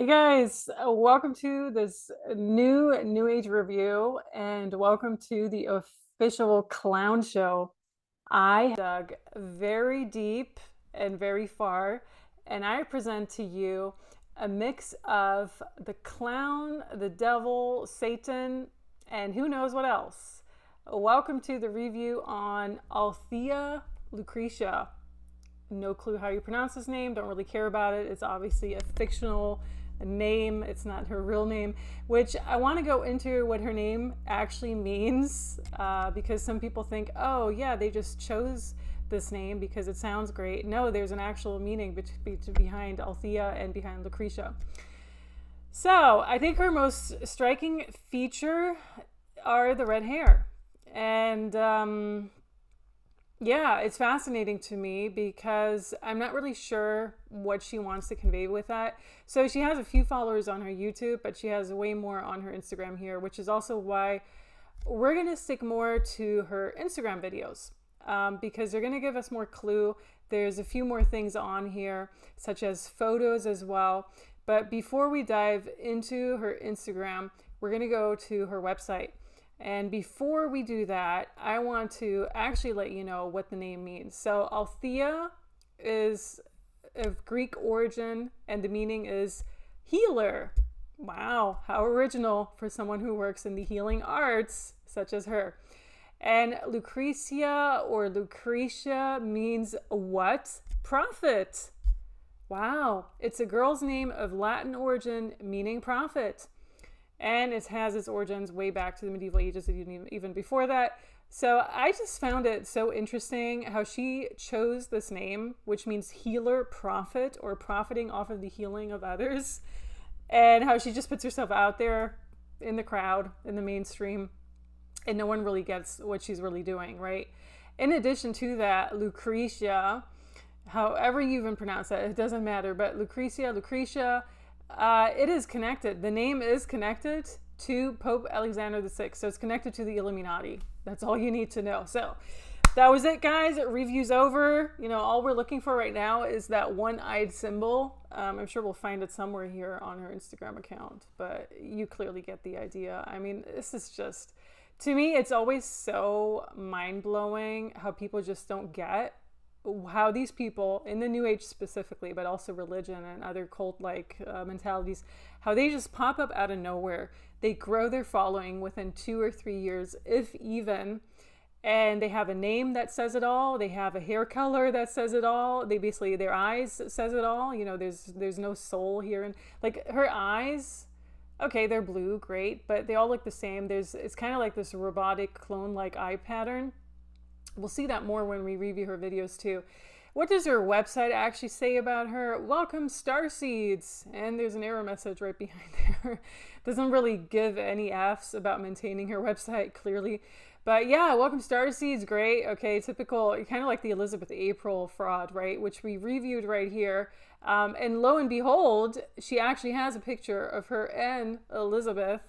Hey guys, welcome to this new age review and welcome to the official clown show. I dug very deep and very far, and I present to you a mix of the clown, the devil, Satan, and who knows what else. Welcome to the review on Althea Lucrezia. No clue how you pronounce his name, don't really care about it. It's obviously a fictional name, it's not her real name, which I want to go into what her name actually means because some people think, oh, yeah, they just chose this name because it sounds great. No, there's an actual meaning behind Althea and behind Lucretia. So I think her most striking feature are the red hair. And yeah, it's fascinating to me because I'm not really sure what she wants to convey with that. So she has a few followers on her YouTube, but she has way more on her Instagram here, which is also why we're going to stick more to her Instagram videos because they're going to give us more clue. There's a few more things on here, such as photos as well. But before we dive into her Instagram, we're going to go to her website. And before we do that, I want to actually let you know what the name means. So Althea is of Greek origin, and the meaning is healer. Wow, how original for someone who works in the healing arts, such as her. And Lucrezia or Lucretia means what? Prophet. Wow, it's a girl's name of Latin origin meaning prophet. And it has its origins way back to the medieval ages, even before that. So I just found it so interesting how she chose this name, which means healer, prophet, or profiting off of the healing of others, and how she just puts herself out there in the crowd, in the mainstream, and no one really gets what she's really doing, right? In addition to that, Lucretia, however you even pronounce that, it doesn't matter, but Lucretia, it is connected. The name is connected to Pope Alexander VI. So it's connected to the Illuminati. That's all you need to know. So that was it, guys. Review's over. You know, all we're looking for right now is that one-eyed symbol. I'm sure we'll find it somewhere here on her Instagram account, but you clearly get the idea. I mean, this is just, to me, it's always so mind-blowing how people just don't get how these people in the new age specifically, but also religion and other cult-like mentalities, how they just pop up out of nowhere. They grow their following within 2 or 3 years, if even, and they have a name that says it all. They have a hair color that says it all. They basically, their eyes says it all. You know, there's no soul here, and like her eyes, okay, they're blue, great, but they all look the same. It's kind of like this robotic clone-like eye pattern. We'll see that more when we review her videos too. What does her website actually say about her? Welcome starseeds. And there's an error message right behind there. Doesn't really give any F's about maintaining her website, clearly. But yeah, welcome starseeds, great. Okay, typical, kind of like the Elizabeth April fraud, right? Which we reviewed right here. And lo and behold, she actually has a picture of her and Elizabeth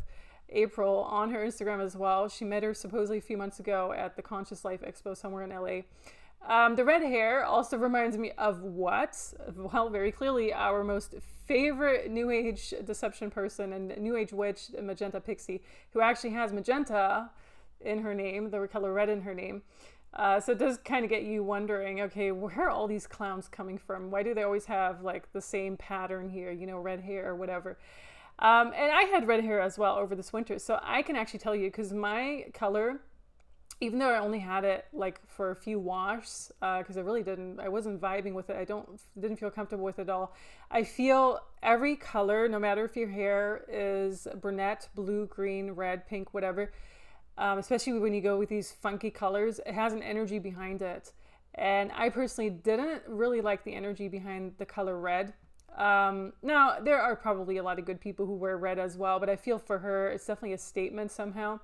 April on her Instagram as well. She met her supposedly a few months ago at the Conscious Life Expo somewhere in LA. The red hair also reminds me of what? Well, very clearly our most favorite New Age deception person and New Age witch, Magenta Pixie, who actually has magenta in her name, the color red in her name. So it does kind of get you wondering, okay, where are all these clowns coming from? Why do they always have like the same pattern here, you know, red hair or whatever? And I had red hair as well over this winter, so I can actually tell you, because my color, even though I only had it like for a few washes, because I wasn't vibing with it, didn't feel comfortable with it at all. I feel every color, no matter if your hair is brunette, blue, green, red, pink, whatever, especially when you go with these funky colors, it has an energy behind it. And I personally didn't really like the energy behind the color red. Now, there are probably a lot of good people who wear red as well, but I feel for her, it's definitely a statement somehow.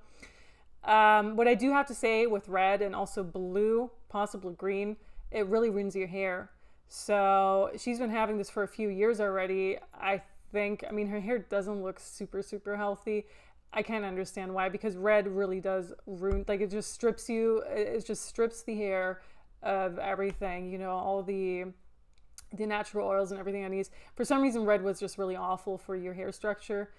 What I do have to say with red and also blue, possibly green, it really ruins your hair. So she's been having this for a few years already. I mean, her hair doesn't look super, super healthy. I can't understand why, because red really does ruin, like it just strips you, it just strips the hair of everything, you know, all the the natural oils and everything on these. For some reason, red was just really awful for your hair structure.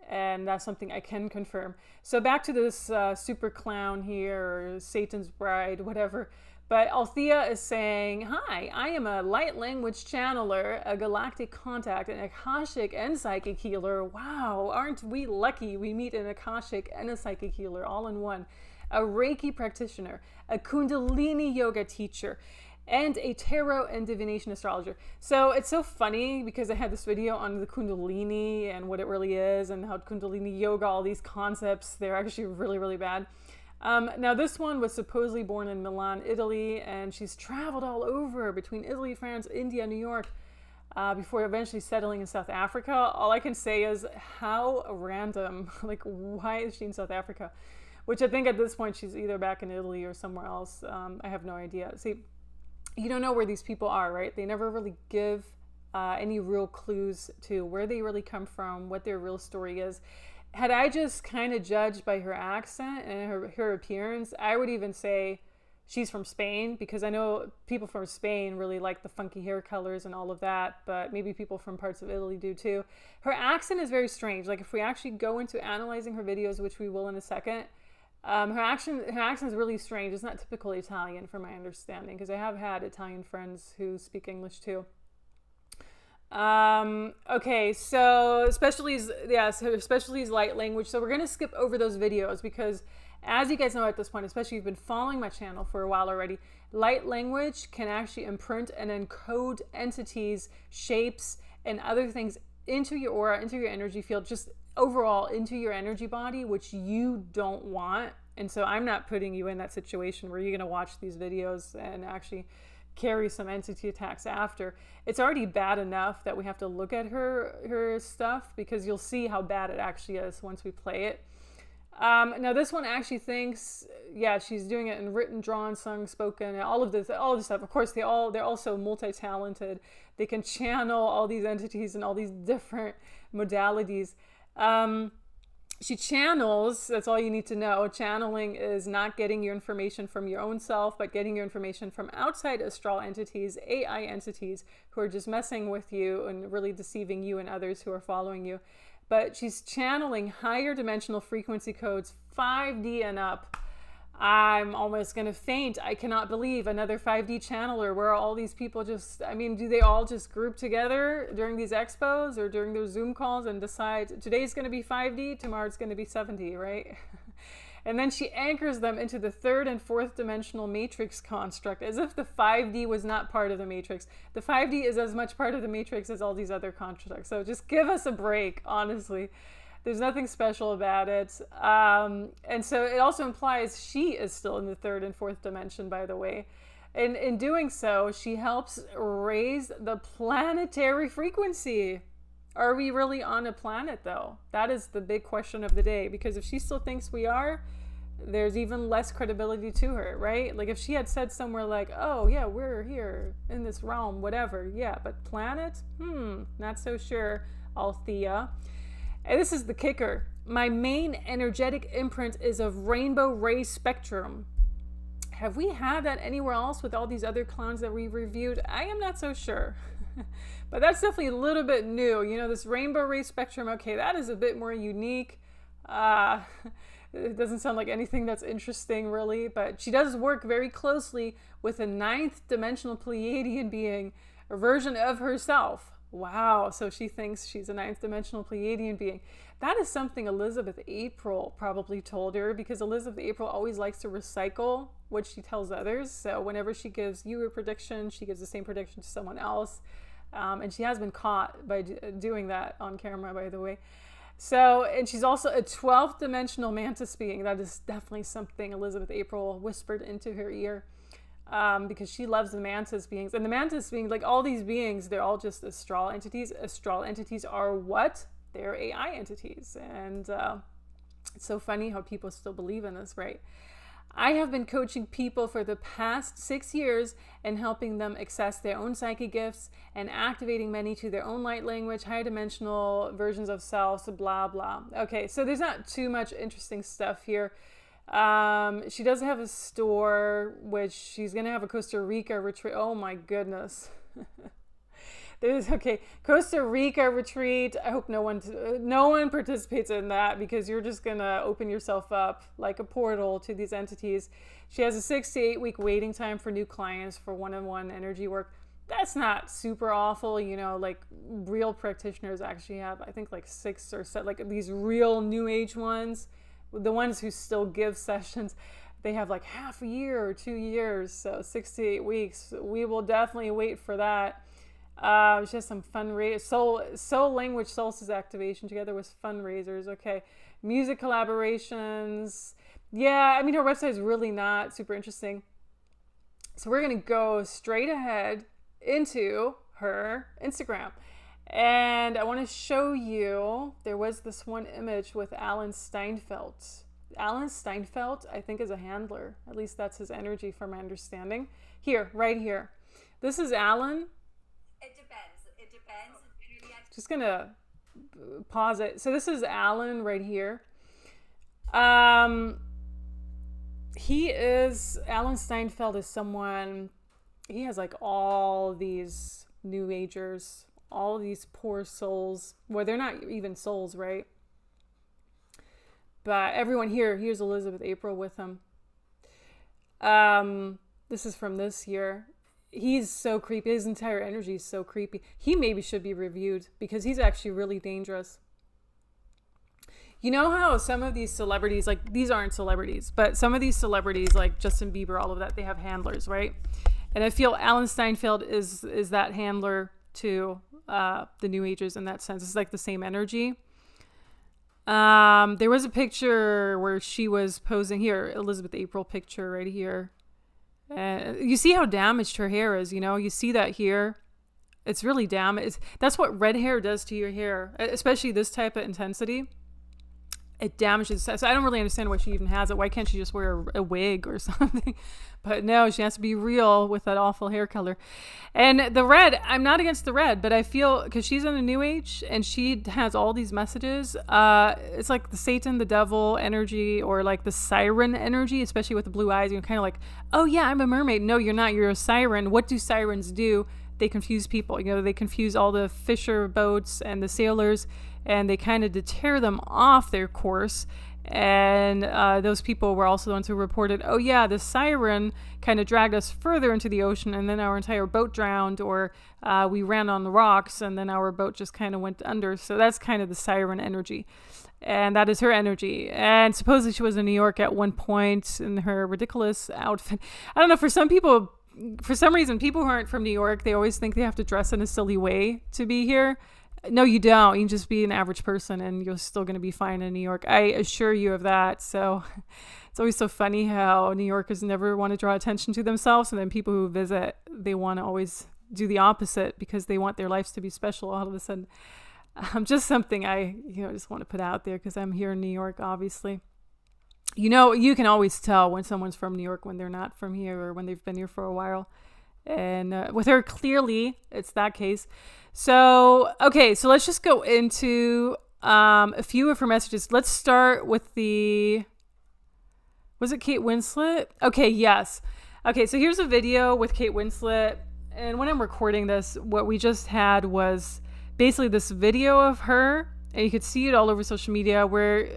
And that's something I can confirm. So back to this super clown here, or Satan's bride, whatever. But Althea is saying, hi, I am a light language channeler, a galactic contact, an Akashic and psychic healer. Wow, aren't we lucky we meet an Akashic and a psychic healer all in one. A Reiki practitioner, a Kundalini yoga teacher, and a tarot and divination astrologer. So it's so funny because I had this video on the Kundalini and what it really is and how Kundalini yoga, all these concepts, they're actually really, really bad. Now this one was supposedly born in Milan, Italy, and she's traveled all over between Italy, France, India, New York, before eventually settling in South Africa. All I can say is how random, like why is she in South Africa? Which I think at this point she's either back in Italy or somewhere else. I have no idea. See, you don't know where these people are, right? They never really give any real clues to where they really come from, what their real story is. Had I just kind of judged by her accent and her appearance, I would even say she's from Spain, because I know people from Spain really like the funky hair colors and all of that, but maybe people from parts of Italy do too. Her accent is very strange. Like if we actually go into analyzing her videos, which we will in a second, her accent is really strange. It's not typical Italian from my understanding, because I have had Italian friends who speak English too. Okay, so specialties, yes, her specialty is light language. So we're going to skip over those videos because, as you guys know at this point, especially if you've been following my channel for a while already, light language can actually imprint and encode entities, shapes, and other things into your aura, into your energy field, just overall into your energy body, which you don't want. And so I'm not putting you in that situation where you're going to watch these videos and actually carry some entity attacks after. It's already bad enough that we have to look at her stuff, because you'll see how bad it actually is once we play it. Now this one actually thinks, yeah, she's doing it in written, drawn, sung, spoken, all of this stuff. Of course, they're also multi-talented. They can channel all these entities and all these different modalities. She channels, that's all you need to know. Channeling is not getting your information from your own self, but getting your information from outside astral entities, AI entities, who are just messing with you and really deceiving you and others who are following you. But she's channeling higher dimensional frequency codes, 5D and up. I'm almost going to faint. I cannot believe another 5D channeler, where all these people just, I mean, do they all just group together during these expos or during their Zoom calls and decide today's going to be 5D, tomorrow's going to be 7D, right? And then she anchors them into the third and fourth dimensional matrix construct, as if the 5D was not part of the matrix. The 5D is as much part of the matrix as all these other constructs. So just give us a break, honestly. There's nothing special about it. And so it also implies she is still in the third and fourth dimension, by the way. And in doing so, she helps raise the planetary frequency. Are we really on a planet, though? That is the big question of the day. Because if she still thinks we are, there's even less credibility to her, right? Like if she had said somewhere like, oh, yeah, we're here in this realm, whatever. Yeah, but planet? Not so sure, Althea. And this is the kicker. My main energetic imprint is of rainbow ray spectrum. Have we had that anywhere else with all these other clowns that we reviewed? I am not so sure. But that's definitely a little bit new. You know, this rainbow ray spectrum, okay, that is a bit more unique. It doesn't sound like anything that's interesting, really. But she does work very closely with a ninth dimensional Pleiadian being, a version of herself. Wow, so she thinks she's a ninth dimensional Pleiadian being. That is something Elizabeth April probably told her, because Elizabeth April always likes to recycle what she tells others. So whenever she gives you a prediction, she gives the same prediction to someone else. And she has been caught by doing that on camera, by the way. So, and she's also a 12th dimensional mantis being. That is definitely something Elizabeth April whispered into her ear. Because she loves the mantis beings. And the mantis beings, like all these beings, they're all just astral entities. Astral entities are what? They're AI entities. And it's so funny how people still believe in this, right? I have been coaching people for the past 6 years and helping them access their own psychic gifts and activating many to their own light language, higher dimensional versions of selves, blah, blah. Okay, so there's not too much interesting stuff here. She does have a store, which she's going to have a Costa Rica retreat. Oh my goodness. There's okay, Costa Rica retreat. I hope no one participates in that, because you're just gonna open yourself up like a portal to these entities. She has a 6 to 8 week waiting time for new clients for one-on-one energy work. That's not super awful, you know, like real practitioners actually have, I think, like 6 or 7, like these real new age ones, the ones who still give sessions, they have like half a year or 2 years. So 6 to 8 weeks. We will definitely wait for that. She has some soul language solstice activation together with fundraisers. Okay. Music collaborations. Yeah, I mean, her website is really not super interesting. So we're going to go straight ahead into her Instagram. And I want to show you, there was this one image with Alan Steinfeld. Alan Steinfeld, I think, is a handler. At least that's his energy from my understanding. Here, right here. This is Alan. It depends. Just going to pause it. So this is Alan right here. Alan Steinfeld is someone, he has like all these new agers, all these poor souls. Well, they're not even souls, right? But everyone here's Elizabeth April with him. This is from this year. He's so creepy. His entire energy is so creepy. He maybe should be reviewed, because he's actually really dangerous. You know how some of these celebrities, like, these aren't celebrities, but some of these celebrities like Justin Bieber, all of that, they have handlers, right? And I feel Alan Steinfeld is that handler to the New Agers in that sense. It's like the same energy. There was a picture where she was posing here, Elizabeth April picture right here. You see how damaged her hair is, you know? You see that here. It's really damaged. That's what red hair does to your hair, especially this type of intensity. It damages. So I don't really understand why she even has it. Why can't she just wear a wig or something? But no, she has to be real with that awful hair color. And the red, I'm not against the red, but I feel, because she's in a new age and she has all these messages, it's like the Satan, the devil energy, or like the siren energy, especially with the blue eyes. You're kind of like, oh yeah, I'm a mermaid. No, you're not. You're a siren. What do sirens do? They confuse people. You know, they confuse all the fisher boats and the sailors, and they kind of deter them off their course. And those people were also the ones who reported, oh yeah, the siren kind of dragged us further into the ocean, and then our entire boat drowned, or we ran on the rocks and then our boat just kind of went under. So that's kind of the siren energy, and that is her energy. And supposedly she was in New York at one point in her ridiculous outfit. I don't know, for some people, for some reason, people who aren't from New York, they always think they have to dress in a silly way to be here. No, you don't. You can just be an average person and you're still going to be fine in New York. I assure you of that. So it's always so funny how New Yorkers never want to draw attention to themselves. And then people who visit, they want to always do the opposite because they want their lives to be special all of a sudden. Just something I just want to put out there because I'm here in New York, obviously. You know, you can always tell when someone's from New York when they're not from here or when they've been here for a while. And with her, clearly, it's that case. So, okay, so let's just go into a few of her messages. Let's start with was it Kate Winslet? Okay, yes. Okay, so here's a video with Kate Winslet. And when I'm recording this, what we just had was basically this video of her. And you could see it all over social media where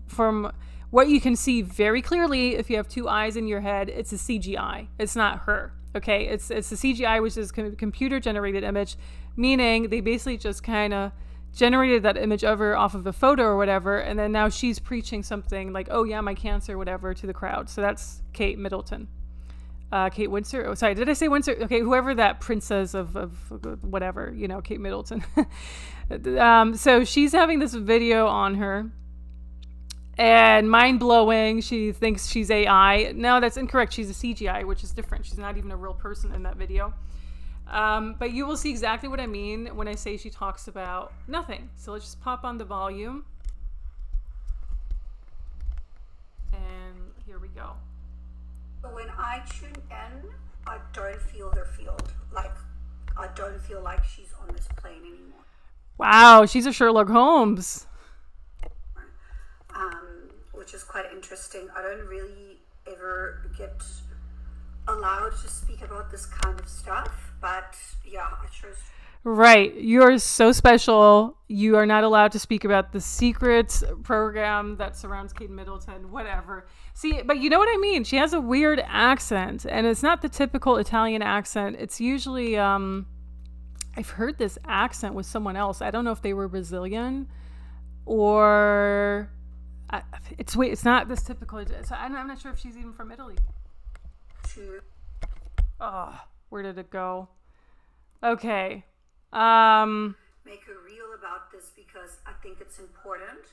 from what you can see very clearly, if you have two eyes in your head, it's a CGI. It's not her. Okay, it's a CGI, which is a computer-generated image, meaning they basically just kind of generated that image of her off of a photo or whatever, and then now she's preaching something like, oh yeah, my cancer, whatever, to the crowd. So that's Kate Middleton. Kate Windsor. Oh, sorry, did I say Windsor? Okay, whoever that princess of whatever, Kate Middleton. So she's having this video on her. And mind-blowing, she thinks she's AI. No, that's incorrect. She's a CGI, which is different. She's not even a real person in that video. But you will see exactly what I mean when I say she talks about nothing. So let's just pop on the volume. And here we go. When I tune in, I don't feel her field. Like, I don't feel like she's on this plane anymore. Wow, she's a Sherlock Holmes. Which is quite interesting. I don't really ever get allowed to speak about this kind of stuff, but yeah, I chose. Right. You're so special. You are not allowed to speak about the secret program that surrounds Kate Middleton, whatever. See, but you know what I mean? She has a weird accent, and it's not the typical Italian accent. It's usually, I've heard this accent with someone else. I don't know if they were Brazilian or it's not this typical. So I'm not sure if she's even from Italy. Oh, where did it go? Okay. Make a reel about this because I think it's important.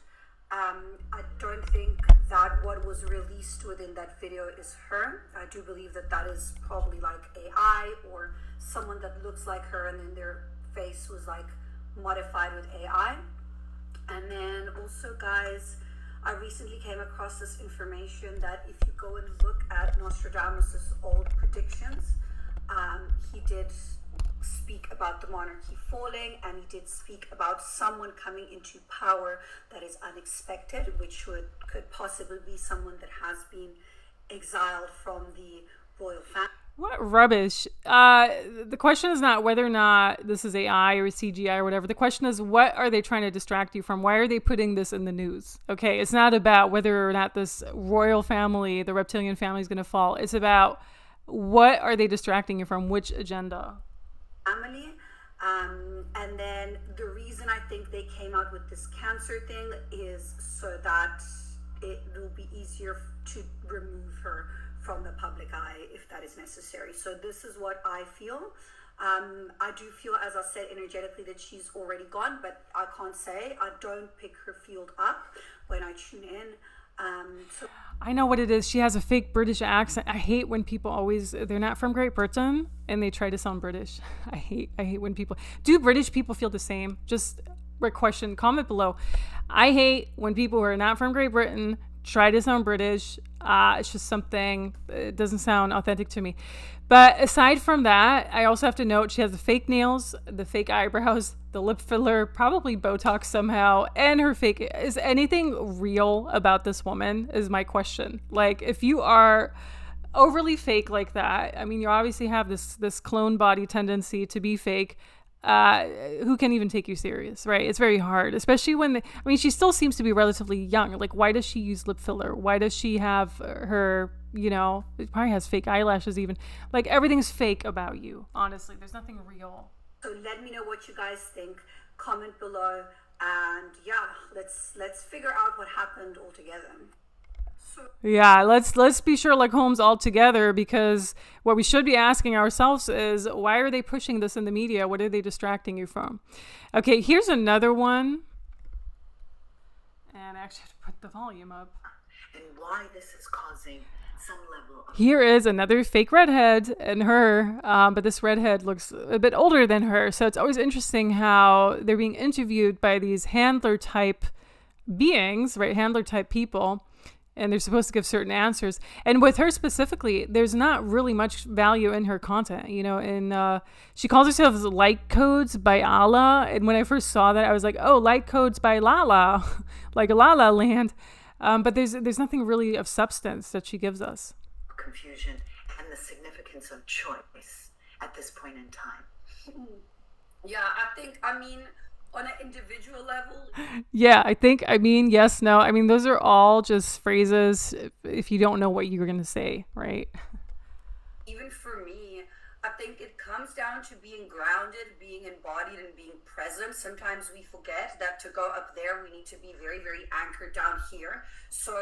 I don't think that what was released within that video is her. I do believe that that is probably like AI or someone that looks like her, and then their face was like modified with AI. And then also, guys, I recently came across this information that if you go and look at Nostradamus' old predictions, he did speak about the monarchy falling, and he did speak about someone coming into power that is unexpected, which could possibly be someone that has been exiled from the royal family. What rubbish. The question is not whether or not this is AI or CGI or whatever. The question is, what are they trying to distract you from? Why are they putting this in the news? Okay, it's not about whether or not this royal family, the reptilian family, is going to fall. It's about what are they distracting you from? Which agenda? Family. And then the reason I think they came out with this cancer thing is so that it will be easier to remove her from the public eye if that is necessary. So this is what I feel. I do feel, as I said, energetically that she's already gone, but I can't say. I don't pick her field up when I tune in. So I know what it is. She has a fake British accent. I hate when people they're not from Great Britain and they try to sound British. I hate when people, do British people feel the same? Just a question, comment below. I hate when people who are not from Great Britain try to sound British. It's just something, it doesn't sound authentic to me. But aside from that, I also have to note she has the fake nails, the fake eyebrows, the lip filler, probably Botox somehow, and her fake. Is anything real about this woman is my question. Like, if you are overly fake like that, I mean, you obviously have this clone body tendency to be fake. Who can even take you serious, right? It's very hard, especially when she still seems to be relatively young. Like, why does she use lip filler? Why does she have her, it probably has fake eyelashes even. Like, everything's fake about you, honestly. There's nothing real. So let me know what you guys think. Comment below, and yeah, let's figure out what happened altogether. Yeah, let's be Sherlock Holmes all together, because what we should be asking ourselves is, why are they pushing this in the media? What are they distracting you from? Okay, here's another one. And I actually have to put the volume up. And why this is causing some level of... Here is another fake redhead and her, but this redhead looks a bit older than her. So it's always interesting how they're being interviewed by these handler type beings, right? Handler type people. And they're supposed to give certain answers. And with her specifically, there's not really much value in her content, and she calls herself Light Codes by Alia. And when I first saw that, I was like, oh, Light Codes by Lala, like La La Land. But there's nothing really of substance that she gives us. Confusion and the significance of choice at this point in time. Yeah, I mean, on an individual level. Yeah, yes, no. Those are all just phrases if you don't know what you're going to say, right? Even for me, I think it comes down to being grounded, being embodied, and being present. Sometimes we forget that to go up there, we need to be very, very anchored down here. So,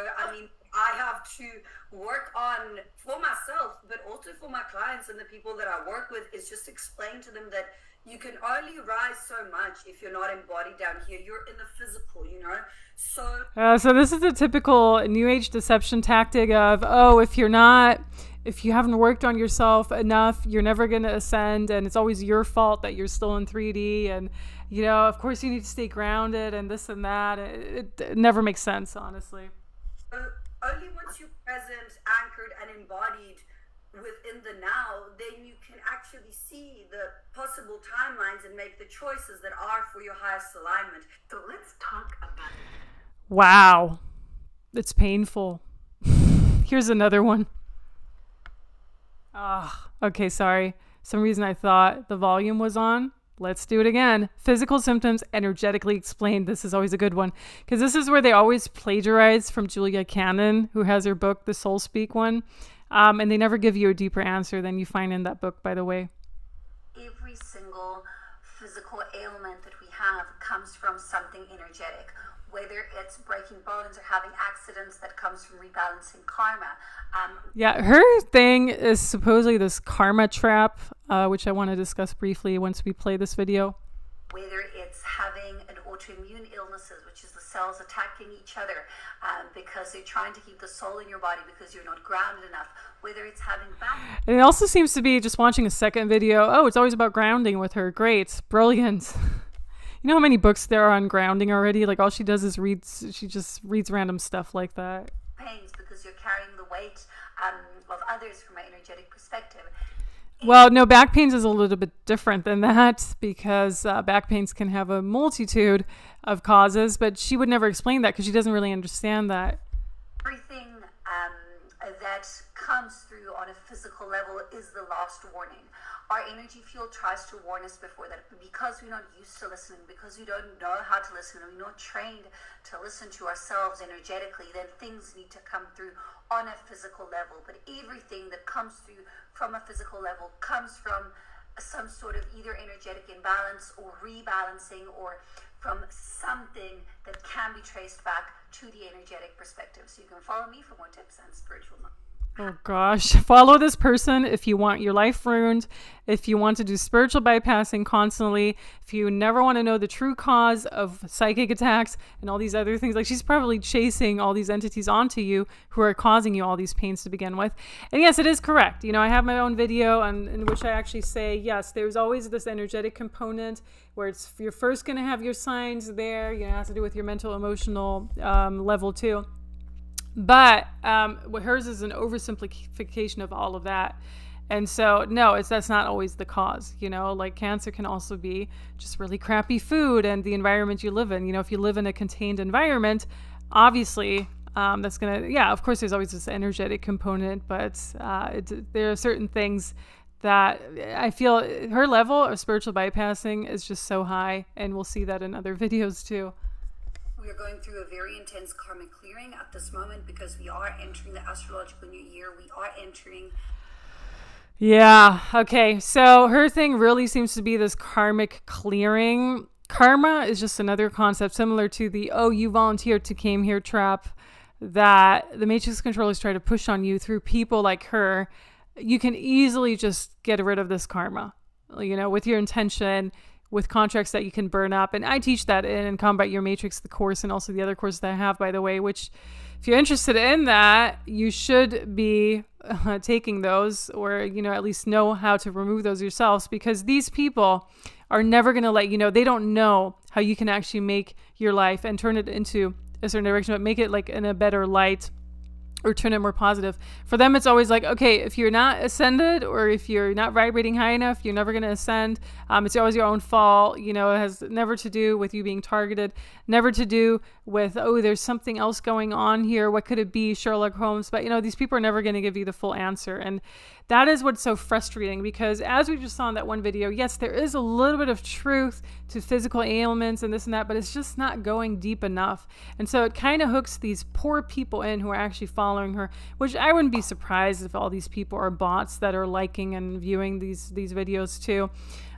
I have to work on, for myself, but also for my clients and the people that I work with, is just explain to them that you can only rise so much if you're not embodied down here. You're in the physical, So this is the typical New Age deception tactic of, if you haven't worked on yourself enough, you're never going to ascend, and it's always your fault that you're still in 3D, and, of course you need to stay grounded and this and that. It never makes sense, honestly. Only once you're present, anchored, and embodied within the now, then you can actually see the possible timelines and make the choices that are for your highest alignment. So let's talk about... Wow. It's painful. Here's another one. Okay, sorry. Some reason I thought the volume was on. Let's do it again. Physical symptoms energetically explained. This is always a good one because this is where they always plagiarize from Julia Cannon, who has her book, The Soul Speak one. And they never give you a deeper answer than you find in that book, by the way. Every single physical ailment that we have comes from something energetic. Whether it's breaking bones or having accidents, that comes from rebalancing karma. Yeah, her thing is supposedly this karma trap, which I want to discuss briefly once we play this video. Whether it's having an autoimmune illnesses, which is the cells attacking each other because they're trying to keep the soul in your body because you're not grounded enough. Whether it's having back. And it also seems to be just watching a second video. Oh, it's always about grounding with her. Great. Brilliant. You know how many books there are on grounding already? Like all she does is she just reads random stuff like that. Pains because you're carrying the weight of others from an energetic perspective. Well, no, back pains is a little bit different than that because back pains can have a multitude of causes, but she would never explain that because she doesn't really understand that. Everything that comes through on a physical level is the last warning. Our energy field tries to warn us before that, but because we're not used to listening, because we don't know how to listen, and we're not trained to listen to ourselves energetically, then things need to come through on a physical level. But everything that comes through from a physical level comes from some sort of either energetic imbalance or rebalancing, or from something that can be traced back to the energetic perspective. So you can follow me for more tips and spiritual knowledge. Oh gosh, follow this person if you want your life ruined, if you want to do spiritual bypassing constantly, if you never want to know the true cause of psychic attacks and all these other things. Like she's probably chasing all these entities onto you who are causing you all these pains to begin with. And yes, it is correct. You know, I have my own video in which I actually say, yes, there's always this energetic component where you're first going to have your signs there. You know, it has to do with your mental, emotional level too. But what hers is an oversimplification of all of that. And so, no, that's not always the cause. You know, like cancer can also be just really crappy food and the environment you live in. You know, if you live in a contained environment, obviously that's going to, yeah, of course, there's always this energetic component. But there are certain things that I feel her level of spiritual bypassing is just so high. And we'll see that in other videos too. We are going through a very intense karmic clearing at this moment because we are entering the astrological new year. We are entering. Yeah. Okay. So her thing really seems to be this karmic clearing. Karma is just another concept similar to the, oh, you volunteered to came here trap that the matrix controllers try to push on you through people like her. You can easily just get rid of this karma, you know, with your intention, with contracts that you can burn up. And I teach that in Combat Your Matrix, the course, and also the other course that I have, by the way, which if you're interested in that, you should be taking those, or, you know, at least know how to remove those yourselves, because these people are never going to let you know. They don't know how you can actually make your life and turn it into a certain direction, but make it like in a better light, or turn it more positive. For them, it's always like, okay, if you're not ascended or if you're not vibrating high enough, you're never going to ascend. It's always your own fault. You know, it has never to do with you being targeted, never to do with, oh, there's something else going on here. What could it be? Sherlock Holmes. But, you know, these people are never going to give you the full answer. And that is what's so frustrating, because as we just saw in that one video, yes, there is a little bit of truth to physical ailments and this and that, but it's just not going deep enough. And so it kind of hooks these poor people in who are actually following her, which I wouldn't be surprised if all these people are bots that are liking and viewing these videos too.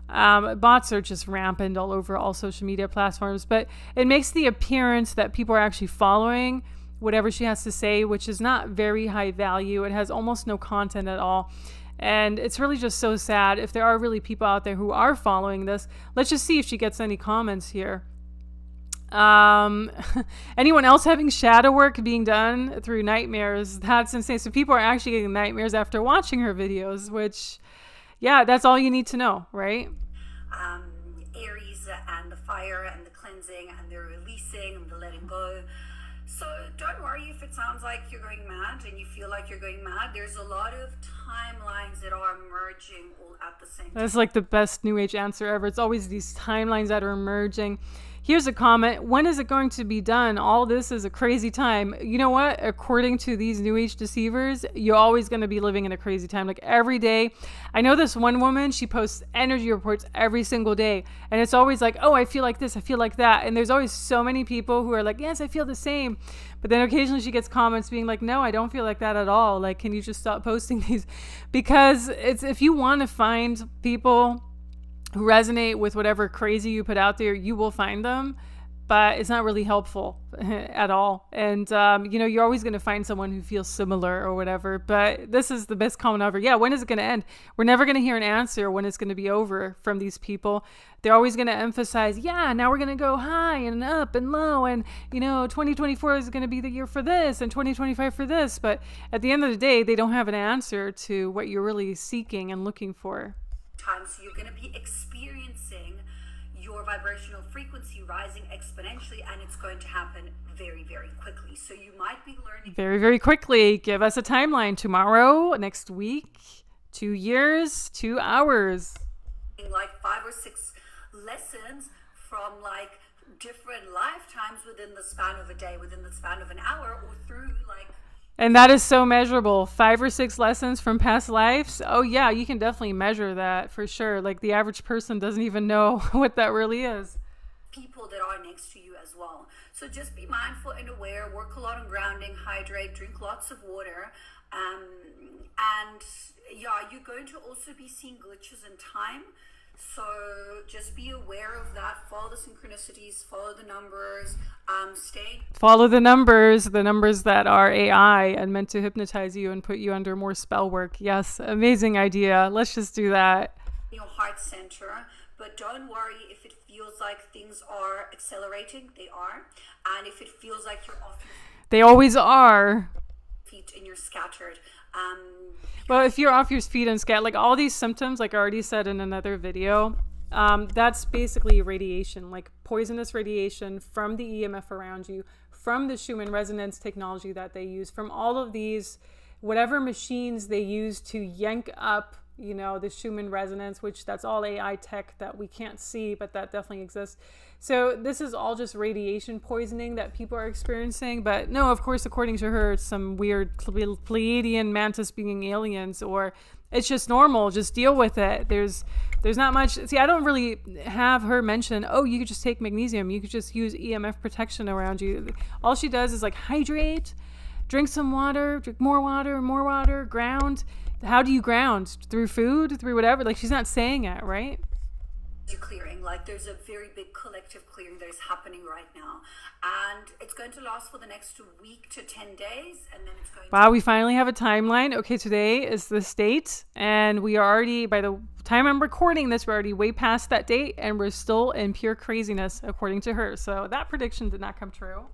Bots are just rampant all over all social media platforms, but it makes the appearance that people are actually following whatever she has to say, which is not very high value. It has almost no content at all. And it's really just so sad. If there are really people out there who are following this, let's just see if she gets any comments here. Anyone else having shadow work being done through nightmares? That's insane. So people are actually getting nightmares after watching her videos, which, yeah, that's all you need to know, right? Aries and the fire and the cleansing and the releasing and the letting go. So don't worry if it sounds like you're going mad and you feel like you're going mad. There's a lot of timelines that are emerging all at the same time. That's like the best New Age answer ever. It's always these timelines that are emerging. Here's a comment. When is it going to be done? All this is a crazy time. You know what? According to these new age deceivers, you're always going to be living in a crazy time. Like every day. I know this one woman, she posts energy reports every single day. And it's always like, oh, I feel like this, I feel like that. And there's always so many people who are like, yes, I feel the same. But then occasionally she gets comments being like, no, I don't feel like that at all. Like, can you just stop posting these? Because it's, if you want to find people who resonate with whatever crazy you put out there, you will find them, but it's not really helpful at all. And, you know, you're always going to find someone who feels similar or whatever, but this is the best comment ever. Yeah. When is it going to end? We're never going to hear an answer when it's going to be over from these people. They're always going to emphasize, yeah, now we're going to go high and up and low. And, you know, 2024 is going to be the year for this and 2025 for this. But at the end of the day, they don't have an answer to what you're really seeking and looking for. So you're going to be experiencing your vibrational frequency rising exponentially, and it's going to happen very, very quickly. So you might be learning very, very quickly. Give us a timeline. Tomorrow, next week, 2 years, 2 hours. Like 5 or 6 lessons from like different lifetimes within the span of a day, within the span of an hour, or through like. And that is so measurable. 5 or 6 lessons from past lives. Oh yeah, you can definitely measure that for sure. Like the average person doesn't even know what that really is. People that are next to you as well. So just be mindful and aware, work a lot on grounding, hydrate, drink lots of water. And yeah, you're going to also be seeing glitches in time. So just be aware of that. Follow the synchronicities, follow the numbers, follow the numbers that are AI and meant to hypnotize you and put you under more spell work. Yes, amazing idea. Let's just do that. Your heart center, but don't worry if it feels like things are accelerating. They are. And if it feels like you're off your they always are. feet and you're scattered. Well, if you're off your feet and scattered, like all these symptoms, like I already said in another video, that's basically radiation, like poisonous radiation from the EMF around you, from the Schumann resonance technology that they use, from all of these, whatever machines they use to yank up, you know, the Schumann resonance, which that's all AI tech that we can't see, but that definitely exists. So this is all just radiation poisoning that people are experiencing. But no, of course, according to her, it's some weird Pleiadian mantis being aliens, or it's just normal. Just deal with it. There's not much. See, I don't really have her mention, oh, you could just take magnesium. You could just use EMF protection around you. All she does is like hydrate, drink some water, drink more water, ground. How do you ground? Through food? Through whatever? Like, she's not saying it, right? You clearing, like there's a very big collective clearing that is happening right now, and it's going to last for the next week to 10 days, and then it's going wow, we finally have a timeline. Okay, today is the date, and we are already, by the time I'm recording this, we're already way past that date, and we're still in pure craziness, according to her. So that prediction did not come true.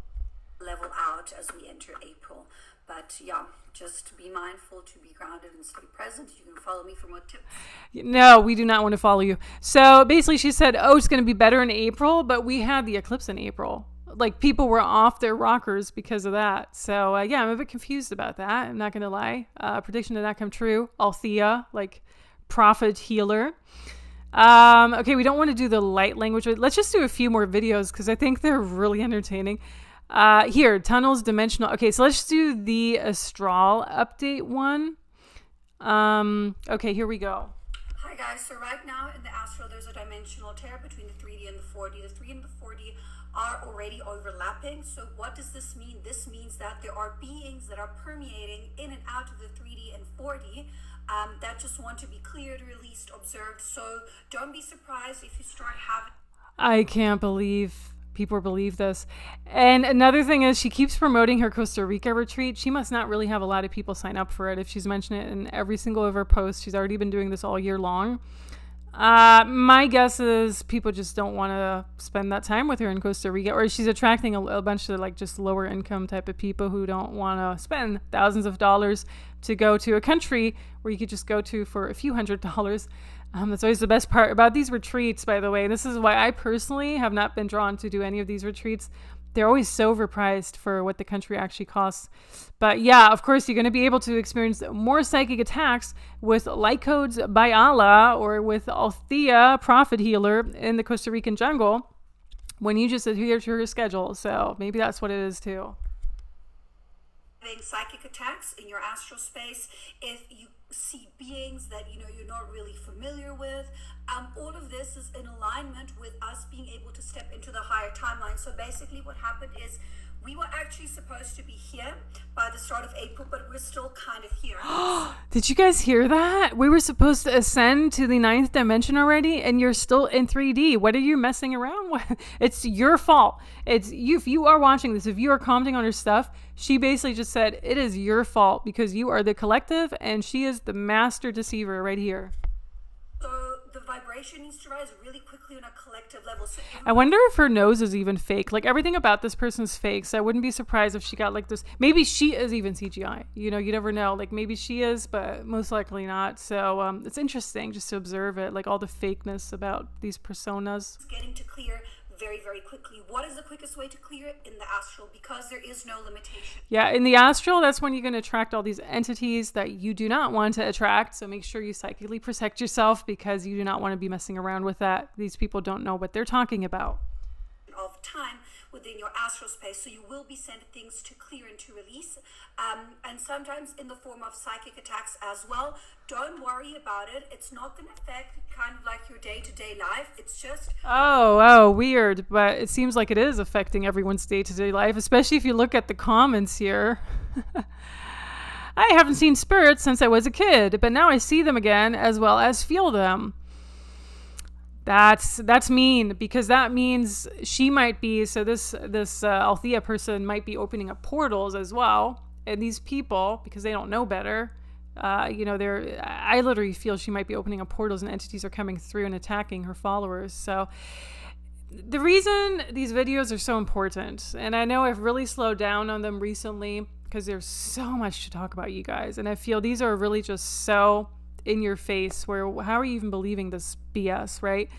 Level out as we enter April. But yeah, just be mindful to be grounded and stay present. You can follow me for more tips. No, we do not want to follow you. So basically she said, oh, it's going to be better in April, but we had the eclipse in April. Like people were off their rockers because of that. So yeah, I'm a bit confused about that. I'm not going to lie. Prediction did not come true. Althea, like prophet healer. Okay, we don't want to do the light language. Let's just do a few more videos because I think they're really entertaining. Here, tunnels, dimensional. Okay, so let's do the Astral update one. Okay, here we go. Hi guys, so right now in the Astral there's a dimensional tear between the 3D and the 4D. The 3D and the 4D are already overlapping. So what does this mean? This means that there are beings that are permeating in and out of the 3D and 4D that just want to be cleared, released, observed. So don't be surprised if you start having... I can't believe people believe this. And another thing is she keeps promoting her Costa Rica retreat. She must not really have a lot of people sign up for it if she's mentioned it in every single of her posts. She's already been doing this all year long. My guess is people just don't want to spend that time with her in Costa Rica, or she's attracting a bunch of like just lower income type of people who don't want to spend thousands of dollars to go to a country where you could just go to for a few $100s. That's always the best part about these retreats, by the way. This is why I personally have not been drawn to do any of these retreats. They're always so overpriced for what the country actually costs. But yeah, of course, you're going to be able to experience more psychic attacks with light codes by Alia or with Althea, prophet healer, in the Costa Rican jungle, when you just adhere to her schedule. So maybe that's what it is too. Having psychic attacks in your astral space, if you see beings that you're not really familiar with, all of this is in alignment with us being able to step into the higher timeline. So basically what happened is we were actually supposed to be here by the start of April, but we're still kind of here. Did you guys hear that? We were supposed to ascend to the 9th dimension already, and you're still in 3D. What are you messing around with? It's your fault. It's you. If you are watching this, if you are commenting on her stuff, she basically just said it is your fault because you are the collective, and she is the master deceiver right here. So the vibration needs to rise really quickly on a collective level. So I wonder if her nose is even fake. Like everything about this person's fake. So I wouldn't be surprised if she got like this. Maybe she is even CGI. You never know. Like maybe she is, but most likely not. So it's interesting just to observe it, like all the fakeness about these personas. It's getting to clear very, very quickly. What is the quickest way to clear it? In the astral, because there is no limitation. Yeah, in the astral, that's when you're going to attract all these entities that you do not want to attract. So make sure you psychically protect yourself because you do not want to be messing around with that. These people don't know what they're talking about. Of time within your astral space, so you will be sent things to clear and to release, and sometimes in the form of psychic attacks as well. Don't worry about it. It's not going to affect kind of like your day-to-day life. It's just weird, but it seems like it is affecting everyone's day-to-day life, especially if you look at the comments here. I haven't seen spirits since I was a kid, but now I see them again as well as feel them. That's mean, because that means she might be, so this Althea person might be opening up portals as well, and these people, because they don't know better, I literally feel she might be opening up portals and entities are coming through and attacking her followers. So the reason these videos are so important, and I know I've really slowed down on them recently because there's so much to talk about, you guys, and I feel these are really just so in your face where how are you even believing this BS, right?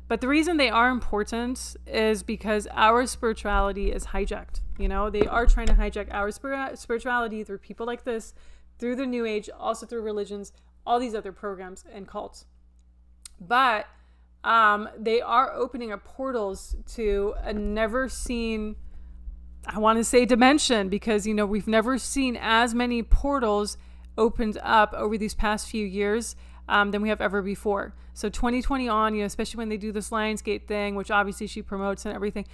But the reason they are important is because our spirituality is hijacked. They are trying to hijack our spirituality through people like this, through the New Age, also through religions, all these other programs and cults. But they are opening up portals to a never seen, I want to say, dimension, because we've never seen as many portals opened up over these past few years than we have ever before. So 2020 on, especially when they do this Lionsgate thing, which obviously she promotes and everything,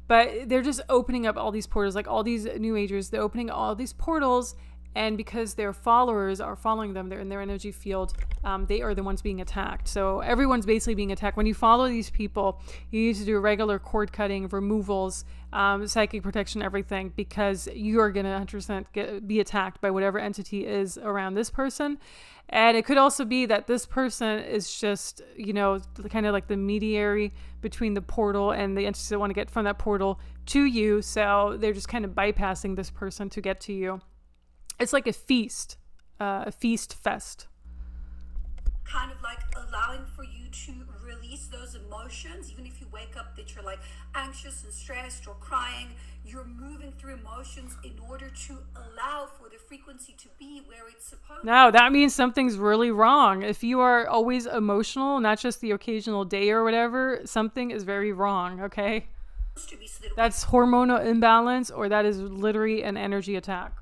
but they're just opening up all these portals, like all these New Agers, they're opening all these portals, and because their followers are following them, they're in their energy field, they are the ones being attacked. So everyone's basically being attacked. When you follow these people, you need to do regular cord cutting, removals, psychic protection, everything, because you are going to 100% be attacked by whatever entity is around this person. And it could also be that this person is just, kind of like the mediary between the portal and the entities that want to get from that portal to you. So they're just kind of bypassing this person to get to you. It's like a feast fest. Kind of like allowing for you to release those emotions, even if you wake up that you're like anxious and stressed or crying, you're moving through emotions in order to allow for the frequency to be where it's supposed to. No, that means something's really wrong. If you are always emotional, not just the occasional day or whatever, something is very wrong, okay? That's hormonal imbalance, or that is literally an energy attack.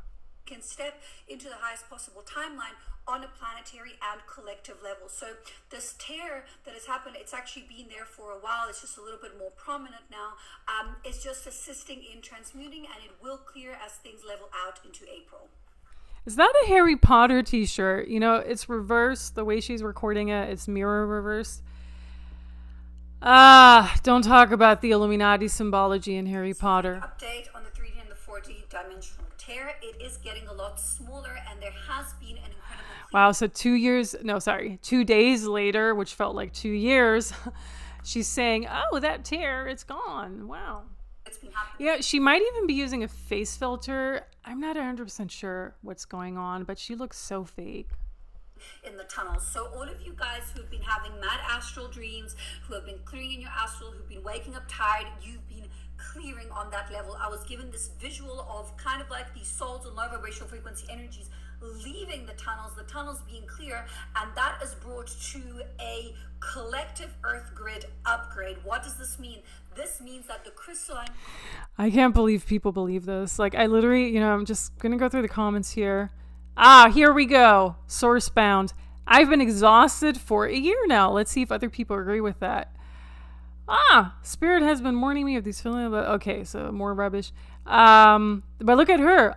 Can step into the highest possible timeline on a planetary and collective level. So this tear that has happened, it's actually been there for a while. It's just a little bit more prominent now. It's just assisting in transmuting, and it will clear as things level out into April. Is that a Harry Potter t-shirt? It's reversed. The way she's recording it, it's mirror reversed. Don't talk about the Illuminati symbology in Harry Potter. Update on the 3D and the 4D dimensional tear. It is getting a lot smaller, and there has been an incredible... Wow, so 2 days later, which felt like 2 years, she's saying, oh, that tear, it's gone. Wow. It's been happening. Yeah, she might even be using a face filter. I'm not 100% sure what's going on, but she looks so fake. In the tunnels. So all of you guys who have been having mad astral dreams, who have been clearing in your astral, who've been waking up tired, you've been clearing on that level. I was given this visual of kind of like these souls and low vibrational frequency energies leaving the tunnels being clear, and that is brought to a collective Earth grid upgrade. What does this mean? This means that the crystalline... I can't believe people believe this. Like, I literally, I'm just going to go through the comments here. Here we go. Source bound. I've been exhausted for a year now. Let's see if other people agree with that. Spirit has been warning me of these feelings. Okay, so more rubbish. But look at her.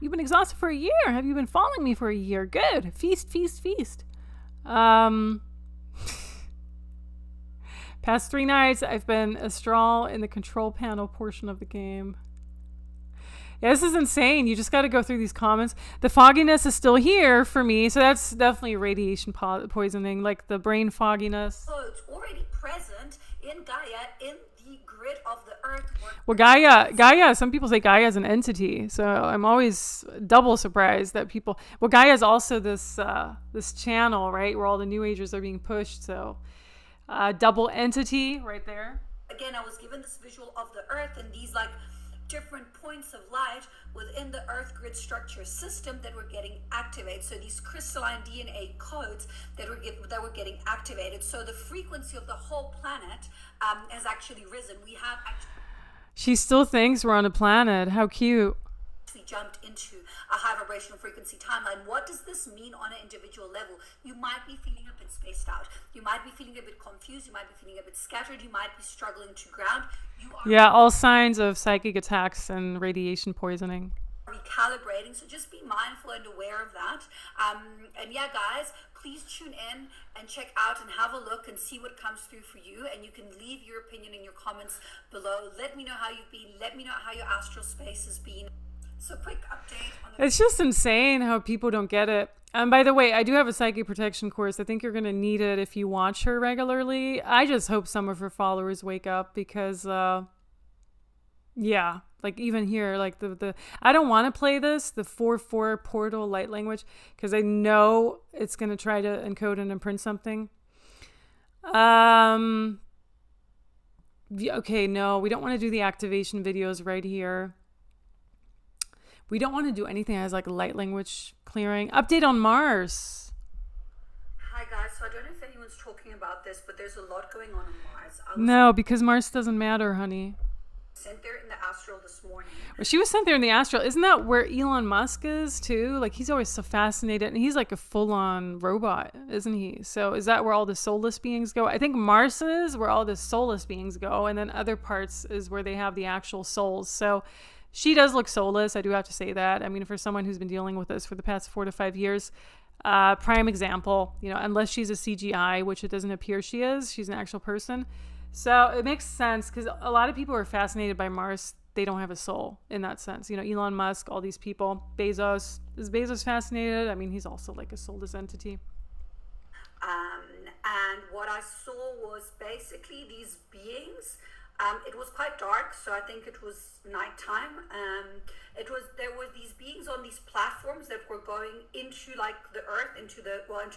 You've been exhausted for a year. Have you been following me for a year? Good. Feast, feast, feast. Past 3 nights, I've been Astral in the control panel portion of the game. Yeah, this is insane. You just got to go through these comments. The fogginess is still here for me, so that's definitely radiation poisoning, like the brain fogginess. So it's already present in Gaia, in the grid of the Earth. Well, Gaia, some people say Gaia is an entity, so I'm always double surprised that people... Well, Gaia is also this channel, right, where all the New Agers are being pushed, so double entity right there. Again, I was given this visual of the Earth and these like different points of light within the Earth grid structure system that were getting activated. So these crystalline DNA codes that were getting activated. So the frequency of the whole planet has actually risen. We have actually... She still thinks we're on a planet. How cute. We jumped into a high vibrational frequency timeline. What does this mean on an individual level? You might be feeling a bit spaced out. You might be feeling a bit confused. You might be feeling a bit scattered. You might be struggling to ground. Yeah, all signs of psychic attacks and radiation poisoning. Recalibrating, so just be mindful and aware of that. And yeah, guys, please tune in and check out and have a look and see what comes through for you. And you can leave your opinion in your comments below. Let me know how you've been. Let me know how your astral space has been. So quick update on the... It's just insane how people don't get it. And by the way, I do have a psychic protection course. I think you're going to need it if you watch her regularly. I just hope some of her followers wake up because, yeah, like even here, like the I don't want to play this, the 4/4 portal light language, because I know it's going to try to encode and imprint something. Okay, no, we don't want to do the activation videos right here. We don't want to do anything that has like light language clearing. Update on Mars. Hi guys, so I don't know if anyone's talking about this, but there's a lot going on Mars. No, because Mars doesn't matter, honey. Sent there in the Astral this morning. Well, she was sent there in the Astral. Isn't that where Elon Musk is too? Like he's always so fascinated, and he's like a full-on robot, isn't he? So is that where all the soulless beings go? I think Mars is where all the soulless beings go, and then other parts is where they have the actual souls. So she does look soulless. I do have to say that. I mean, for someone who's been dealing with this for the past 4 to 5 years, prime example, unless she's a CGI, which it doesn't appear she is, she's an actual person. So it makes sense because a lot of people are fascinated by Mars. They don't have a soul in that sense. Elon Musk, all these people, Bezos. Is Bezos fascinated? I mean, he's also like a soulless entity. And what I saw was basically these beings. It was quite dark, so I think it was nighttime. There were these beings on these platforms that were going into like the Earth, into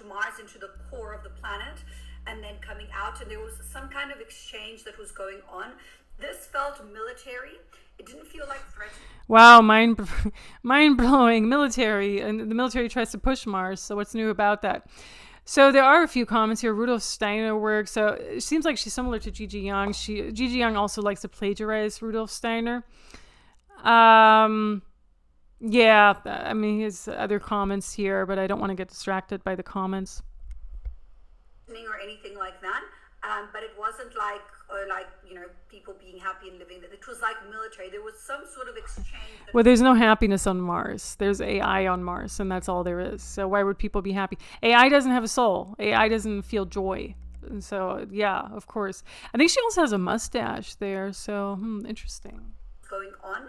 Mars, into the core of the planet, and then coming out. And there was some kind of exchange that was going on. This felt military. It didn't feel like threatening. Wow, mind-blowing military, and the military tries to push Mars. So what's new about that? So there are a few comments here. Rudolf Steiner work. So it seems like she's similar to Gigi Young. Gigi Young also likes to plagiarize Rudolf Steiner. Yeah, I mean, his other comments here, but I don't want to get distracted by the comments. Or anything like that. But it wasn't like people being happy and living. It was like military. There was some sort of exchange. Well, there's no happiness on Mars. There's AI on Mars, and that's all there is. So why would people be happy? AI doesn't have a soul. AI doesn't feel joy. And so, yeah, of course. I think she also has a mustache there. So, interesting. Going on.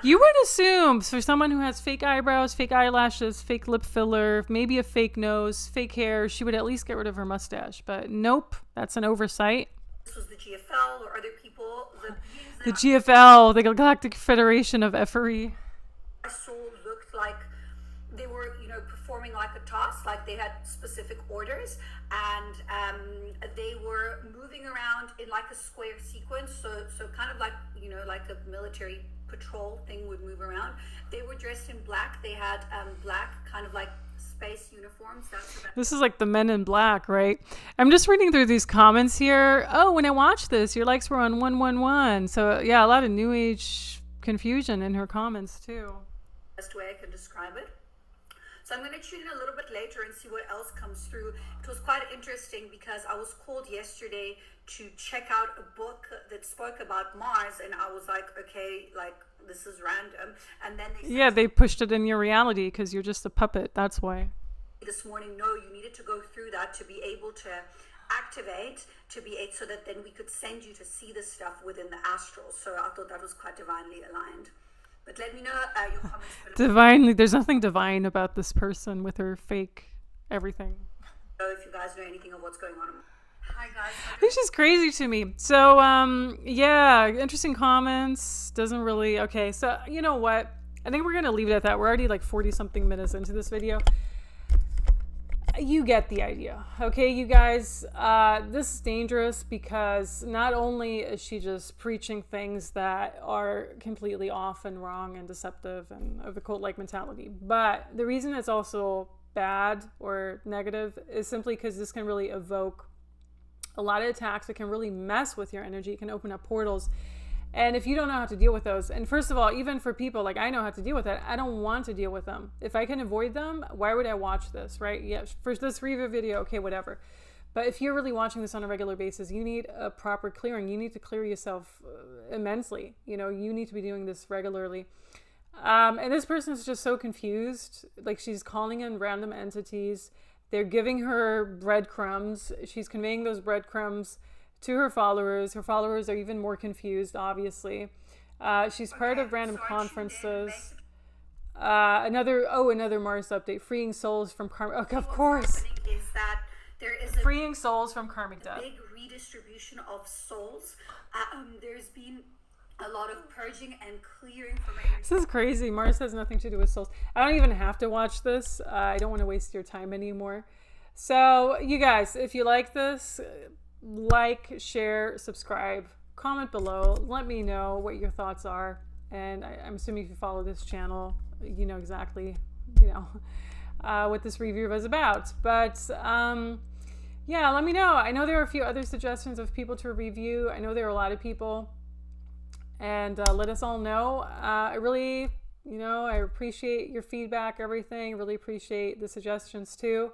You would assume for someone who has fake eyebrows, fake eyelashes, fake lip filler, maybe a fake nose, fake hair, she would at least get rid of her mustache. But nope, that's an oversight. This was the GFL or other people. The GFL, the Galactic Federation of Effery. I saw looked like they were, performing like a task, like they had specific orders, and they were moving around in like a square sequence. So kind of like, like a military patrol thing would move around. They were dressed in black. They had black kind of like space uniforms. This is like the Men in Black, right? I'm just reading through these comments here. Oh, when I watched this, your likes were on 111. So yeah, a lot of New Age confusion in her comments too. Best way I can describe it. So I'm going to tune in a little bit later and see what else comes through. It was quite interesting because I was called yesterday to check out a book that spoke about Mars, and I was like, okay, like this is random. And then they pushed it in your reality because you're just a puppet. That's why. This morning, no, you needed to go through that to be able to activate, so that then we could send you to see the stuff within the astral. So I thought that was quite divinely aligned. But let me know your comments. Divinely, there's nothing divine about this person with her fake everything. If you guys know anything of what's going on. Hi guys. It's just crazy to me. So yeah, interesting comments. Doesn't really, okay, so you know what? I think we're gonna leave it at that. We're already like 40 something minutes into this video. You get the idea, okay, you guys. This is dangerous because not only is she just preaching things that are completely off and wrong and deceptive and of a cult-like mentality, but the reason it's also bad or negative is simply because this can really evoke a lot of attacks. It can really mess with your energy. It can open up portals. And if you don't know how to deal with those, and first of all, even for people like I know how to deal with it, I don't want to deal with them. If I can avoid them, why would I watch this, right? Yeah, for this review video, okay, whatever. But if you're really watching this on a regular basis, you need a proper clearing. You need to clear yourself immensely. You know, you need to be doing this regularly. And this person is just so confused. Like, she's calling in random entities. They're giving her breadcrumbs. She's conveying those breadcrumbs to her followers. Her followers are even more confused, obviously. She's part of random conferences. Another Mars update. Freeing souls from karma. Oh, of course. Is that there is freeing souls from karmic death. Big redistribution of souls. There's been a lot of purging and clearing from it. This is crazy. Mars has nothing to do with souls. I don't even have to watch this. I don't want to waste your time anymore. So, you guys, if you like this, like, share, subscribe, comment below. Let me know what your thoughts are. And I'm assuming if you follow this channel, you know exactly, what this review was about. But yeah, let me know. I know there are a few other suggestions of people to review. I know there are a lot of people. And let us all know. I really, I appreciate your feedback, everything. Really appreciate the suggestions too.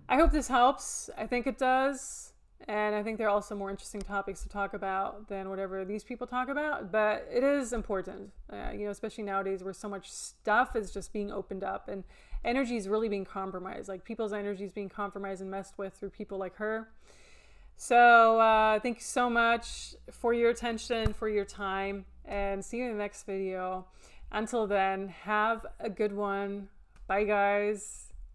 I hope this helps. I think it does. And I think there are also more interesting topics to talk about than whatever these people talk about. But it is important, especially nowadays where so much stuff is just being opened up and energy is really being compromised. Like, people's energy is being compromised and messed with through people like her. So thank you so much for your attention, for your time, and see you in the next video. Until then, have a good one. Bye, guys.